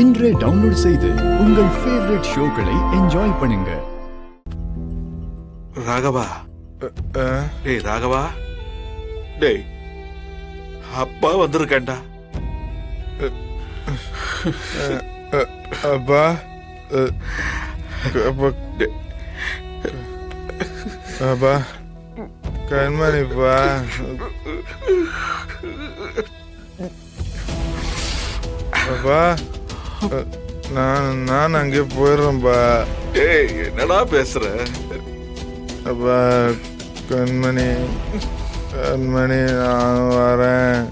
இன்றே டவுன்லோட் செய்து உங்கள் ஃபேவரட் ஷோக்களை என்ஜாய் பண்ணுங்க. ராகவா, டேய் ராகவா, டேய் அப்பா வந்திருக்கேன்டா. அப்பா அப்பா கண்மணிப்பா. அப்பா நான் அங்கே போயிடுறேன்ப்பா. டேய் என்னடா பேசுற? அப்பா கண்மணி கண்மணி நான் வரேன்.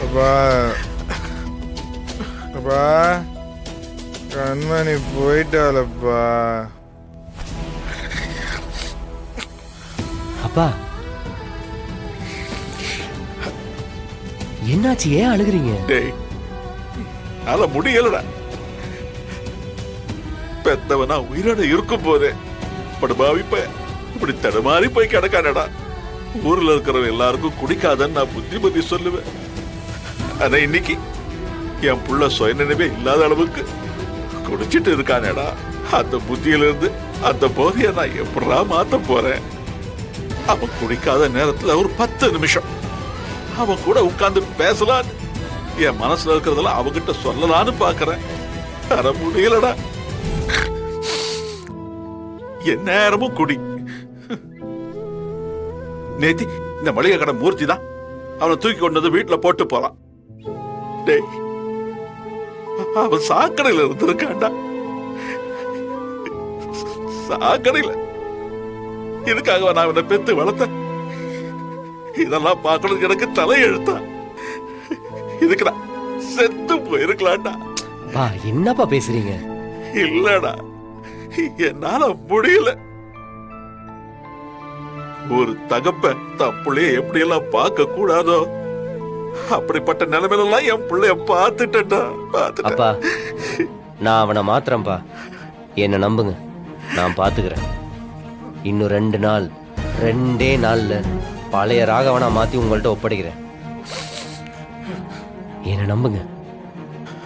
அப்பா அப்பா கண்மணி போயிட்டாலப்பா. அப்பா என்னாச்சு, ஏன் அழுகுறீங்க? டேய் அத முடியலடா. பெத்தவனா உயிரோட இருக்கும் போதே படுபாவிப்ப இப்படி தடுமாறி போய் கிடக்கானடா. ஊர்ல இருக்கிறவங்க எல்லாருக்கும் குடிக்காதன்னு நான் புத்தி சொல்லுவேன். ஆனா இன்னைக்கு என் புள்ள சுயநினைவே இல்லாத அளவுக்கு குடிச்சிட்டு இருக்கானேடா. அந்த புத்தியில இருந்து அந்த போதைய நான் எப்படா மாத்த போறேன்? அவன் குடிக்காத நேரத்துல ஒரு 10 நிமிஷம் அவன் கூட உட்கார்ந்து பேசலாம், என் மனசுல இருக்கிறதெல்லாம் அவகிட்ட சொல்லலான்னு பாக்குறேன். தர முடியலடா. என் நேரமும் குடி. நேத்தி இந்த மளிகை கடை மூர்த்தி தான் அவனை தூக்கி கொண்டு வந்து வீட்டுல போட்டு போறான். டேய் அவன் சாக்கடையில இருந்திருக்காண்டா. சாக்கடையில இதுக்காக நான் அவனை பெத்து வளர்த்தேன். இதெல்லாம் பார்க்கறது எனக்கு தலையெழுத்தா. இதுக்கு நான் செத்து போயிருக்கலாம்டா. என்னப்பா பேசுறீங்க? இல்லடா, என்னால முடியல. ஒரு தகப்ப தன் பிள்ளைய எப்படி எல்லாம் பார்க்க கூடாதோ அப்படிப்பட்ட நிலைமையில என் பிள்ளைய பார்த்துட்டா. அப்பா நான் அவனை மாத்திரம்பா, என்ன நம்புங்க, நான் பாத்துக்கிறேன். இன்னும் 2 நாள், 2 நாள்ல பழைய ராகவனா மாத்தி உங்கள்ட்ட ஒப்படைக்கிறேன். என்ன நம்புங்க.